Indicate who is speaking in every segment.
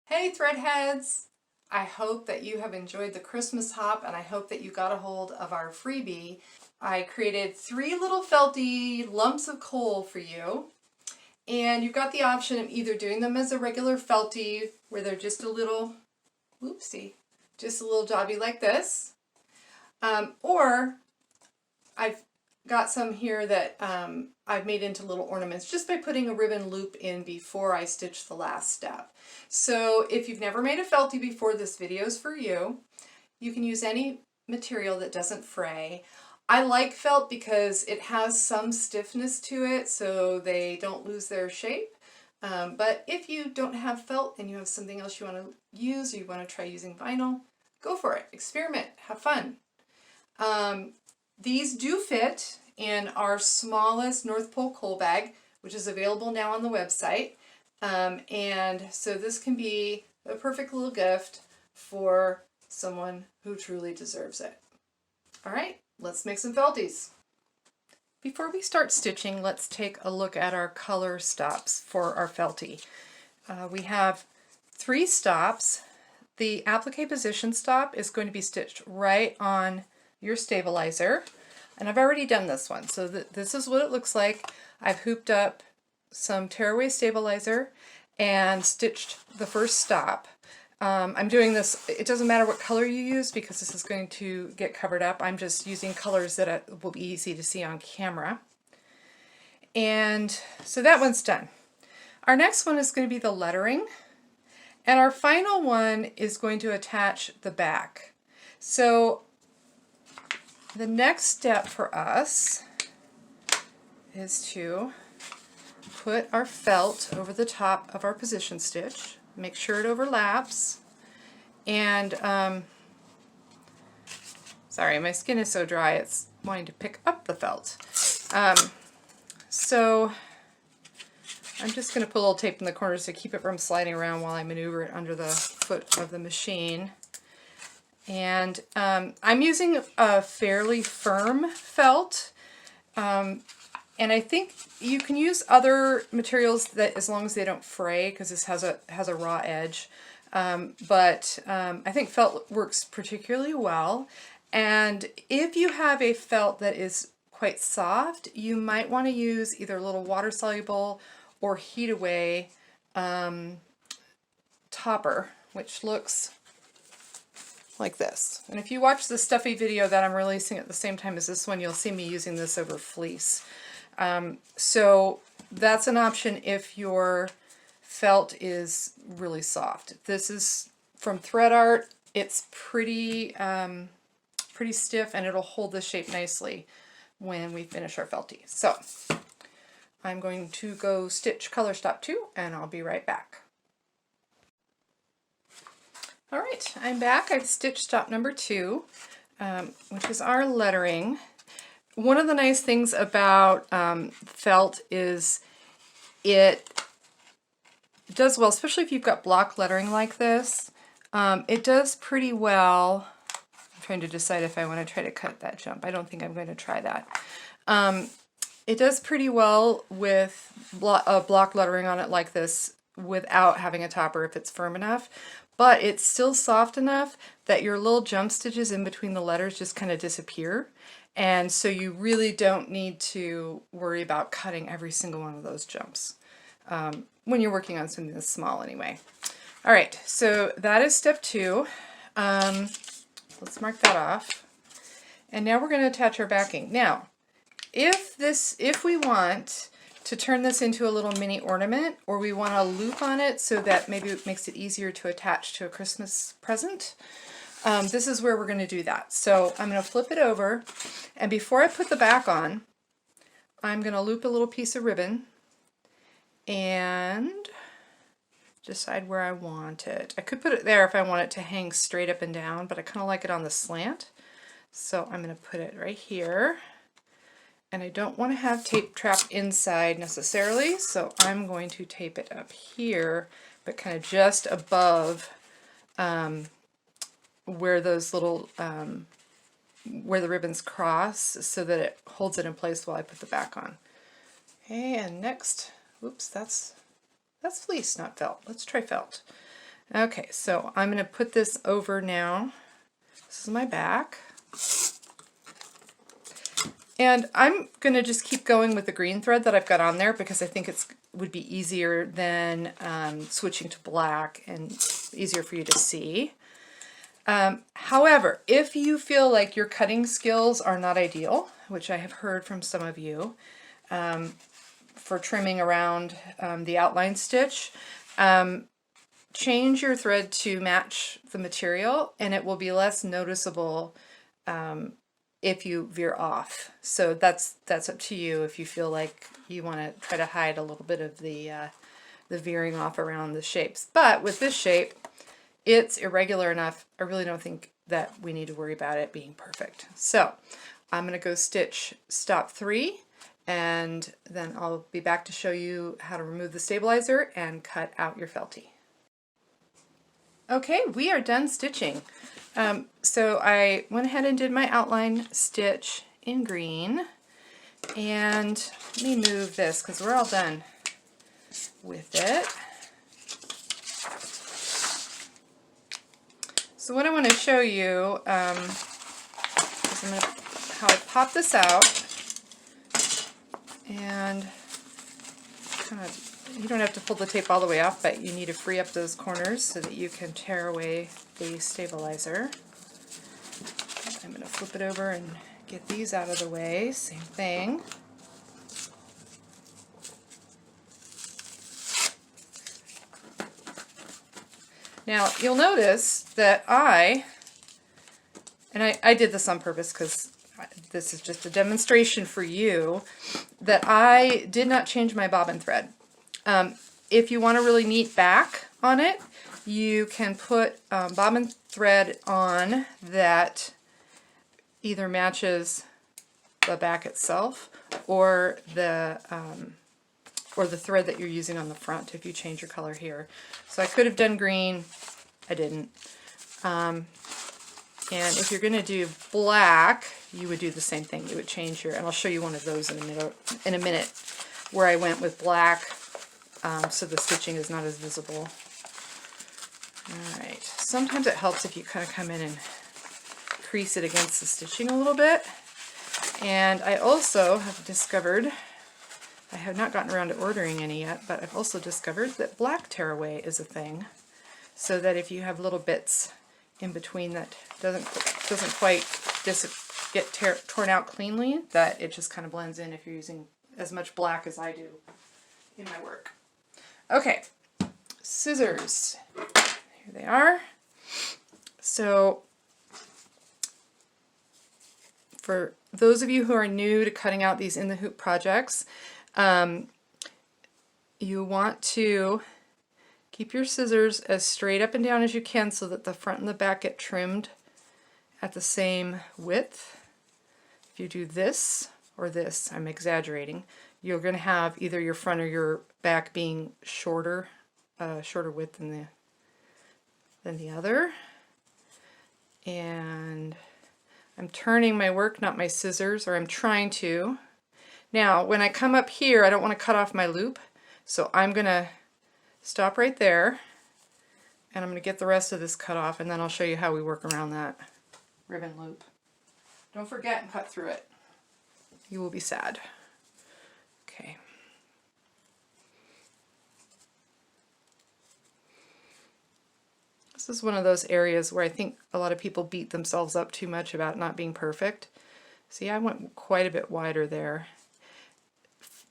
Speaker 1: Hey Threadheads! I hope that you have enjoyed the Christmas hop and I hope that you got a hold of our freebie. I created 3 little felty lumps of coal for you, and you've got the option of either doing them as a regular felty where they're just a little, whoopsie, just a little jobby like this, or I've got some here that I've made into little ornaments just by putting a ribbon loop in before I stitch the last step. So if you've never made a felty before, this video is for you. You can use any material that doesn't fray. I like felt because it has some stiffness to it so they don't lose their shape. But if you don't have felt and you have something else you want to use, or you want to try using vinyl, go for it. Experiment. Have fun. These do fit in our smallest North Pole coal bag, which is available now on the website. And so this can be a perfect little gift for someone who truly deserves it. All right, let's make some felties. Before we start stitching, let's take a look at our color stops for our felty. We have 3 stops. The applique position stop is going to be stitched right on your stabilizer, and I've already done this one, so this is what it looks like. I've hooped up some Tearaway stabilizer and stitched the first stop. I'm doing this, it doesn't matter what color you use because this is going to get covered up. I'm just using colors that will be easy to see on camera. And so that one's done. Our next one is going to be the lettering, and our final one is going to attach the back. So the next step for us is to put our felt over the top of our position stitch. Make sure it overlaps. And sorry, my skin is so dry it's wanting to pick up the felt. So I'm just going to put a little tape in the corners to keep it from sliding around while I maneuver it under the foot of the machine. And I'm using a fairly firm felt, and I think you can use other materials that, as long as they don't fray, because this has a raw edge. But I think felt works particularly well. And if you have a felt that is quite soft, you might want to use either a little water soluble or heat away topper, which looks like this. And if you watch the stuffy video that I'm releasing at the same time as this one, you'll see me using this over fleece. So that's an option if your felt is really soft. This is from Thread Art. It's pretty stiff, and it'll hold the shape nicely when we finish our felty. So I'm going to go stitch color stop 2, and I'll be right back. All right, I'm back. I've stitched stop number 2, which is our lettering. One of the nice things about felt is it does well, especially if you've got block lettering like this. It does pretty well. I'm trying to decide if I want to try to cut that jump. I don't think I'm going to try that. It does pretty well with block lettering on it like this without having a topper if it's firm enough. But it's still soft enough that your little jump stitches in between the letters just kind of disappear. And so you really don't need to worry about cutting every single one of those jumps when you're working on something this small anyway. All right, so that is step 2. Let's mark that off. And now we're going to attach our backing. Now, if we want to turn this into a little mini ornament, or we want a loop on it so that maybe it makes it easier to attach to a Christmas present, this is where we're going to do that. So I'm going to flip it over, and before I put the back on, I'm going to loop a little piece of ribbon and decide where I want it. I could put it there if I want it to hang straight up and down, but I kind of like it on the slant. So I'm going to put it right here. And I don't want to have tape trapped inside necessarily, so I'm going to tape it up here, but kind of just above where those little, where the ribbons cross, so that it holds it in place while I put the back on. Okay, and next, oops, that's fleece, not felt. Let's try felt. Okay, so I'm going to put this over now. This is my back. And I'm going to just keep going with the green thread that I've got on there because I think it would be easier than switching to black and easier for you to see. However, if you feel like your cutting skills are not ideal, which I have heard from some of you, for trimming around the outline stitch, change your thread to match the material and it will be less noticeable if you veer off. So that's up to you if you feel like you want to try to hide a little bit of the veering off around the shapes. But with this shape, it's irregular enough. I really don't think that we need to worry about it being perfect. So I'm going to go stitch stop 3 and then I'll be back to show you how to remove the stabilizer and cut out your Feltie. Okay, we are done stitching. So I went ahead and did my outline stitch in green, and let me move this because we're all done with it. So what I want to show you is how I pop this out and kind of, you don't have to pull the tape all the way off, but you need to free up those corners so that you can tear away the stabilizer. I'm going to flip it over and get these out of the way. Same thing. Now you'll notice that I did this on purpose because this is just a demonstration for you, that I did not change my bobbin thread. If you want a really neat back on it, you can put bobbin thread on that either matches the back itself or the thread that you're using on the front if you change your color here. So I could have done green, I didn't. And if you're going to do black, you would do the same thing. You would change your, and I'll show you one of those in a minute where I went with black. So the stitching is not as visible. Alright, sometimes it helps if you kind of come in and crease it against the stitching a little bit. And I also have discovered, I have not gotten around to ordering any yet, but I've also discovered that black tearaway is a thing. So that if you have little bits in between that doesn't quite get torn out cleanly, that it just kind of blends in if you're using as much black as I do in my work. Okay, scissors. Here they are. So for those of you who are new to cutting out these in the hoop projects, you want to keep your scissors as straight up and down as you can so that the front and the back get trimmed at the same width. If you do this or this, I'm exaggerating, you're going to have either your front or your back being shorter width than the other. And I'm turning my work, not my scissors, or I'm trying to. Now, when I come up here, I don't want to cut off my loop, so I'm going to stop right there, and I'm going to get the rest of this cut off, and then I'll show you how we work around that ribbon loop. Don't forget and cut through it. You will be sad. Okay. This is one of those areas where I think a lot of people beat themselves up too much about not being perfect. See, I went quite a bit wider there.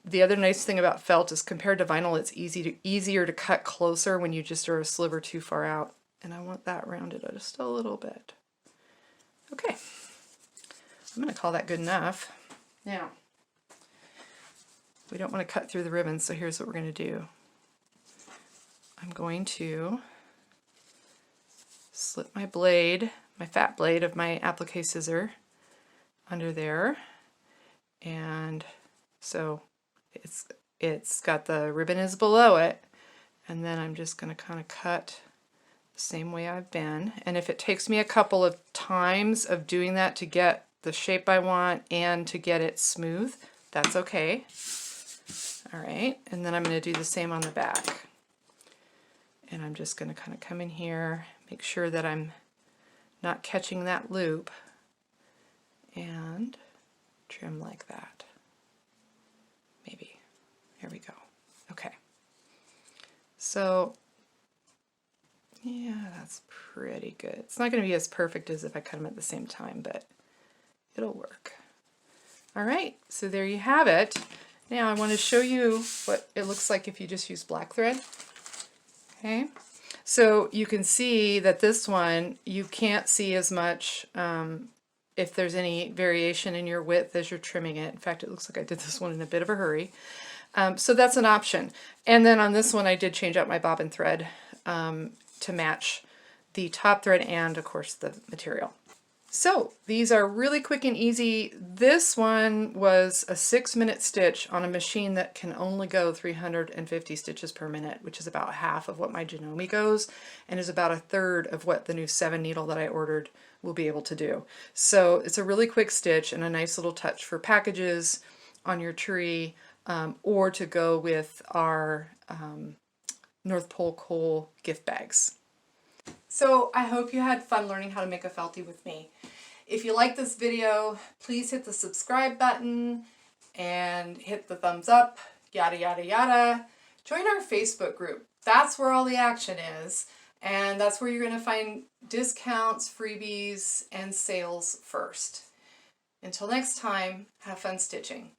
Speaker 1: The other nice thing about felt is compared to vinyl, it's easier to cut closer when you just are a sliver too far out. And I want that rounded just a little bit. Okay, I'm going to call that good enough. Now, we don't want to cut through the ribbons, so here's what we're going to do. I'm going to slip my blade, my fat blade of my applique scissor under there, and so it's got the ribbon is below it, and then I'm just going to kind of cut the same way I've been. And if it takes me a couple of times of doing that to get the shape I want and to get it smooth, that's okay. All right, and then I'm going to do the same on the back. And I'm just going to kind of come in here, make sure that I'm not catching that loop, and trim like that. Maybe. Here we go. Okay. So, yeah, that's pretty good. It's not going to be as perfect as if I cut them at the same time, but it'll work. All right, so there you have it. Now I want to show you what it looks like if you just use black thread. Okay, so you can see that this one, you can't see as much if there's any variation in your width as you're trimming it. In fact, it looks like I did this one in a bit of a hurry. So that's an option. And then on this one, I did change out my bobbin thread to match the top thread and, of course, the material. So these are really quick and easy. This one was a 6-minute stitch on a machine that can only go 350 stitches per minute, which is about half of what my Janome goes, and is about a third of what the new 7 needle that I ordered will be able to do. So it's a really quick stitch and a nice little touch for packages on your tree, or to go with our North Pole coal gift bags. So I hope you had fun learning how to make a Feltie with me. If you like this video, please hit the subscribe button and hit the thumbs up, yada yada yada. Join our Facebook group. That's where all the action is, and that's where you're going to find discounts, freebies, and sales first. Until next time, have fun stitching.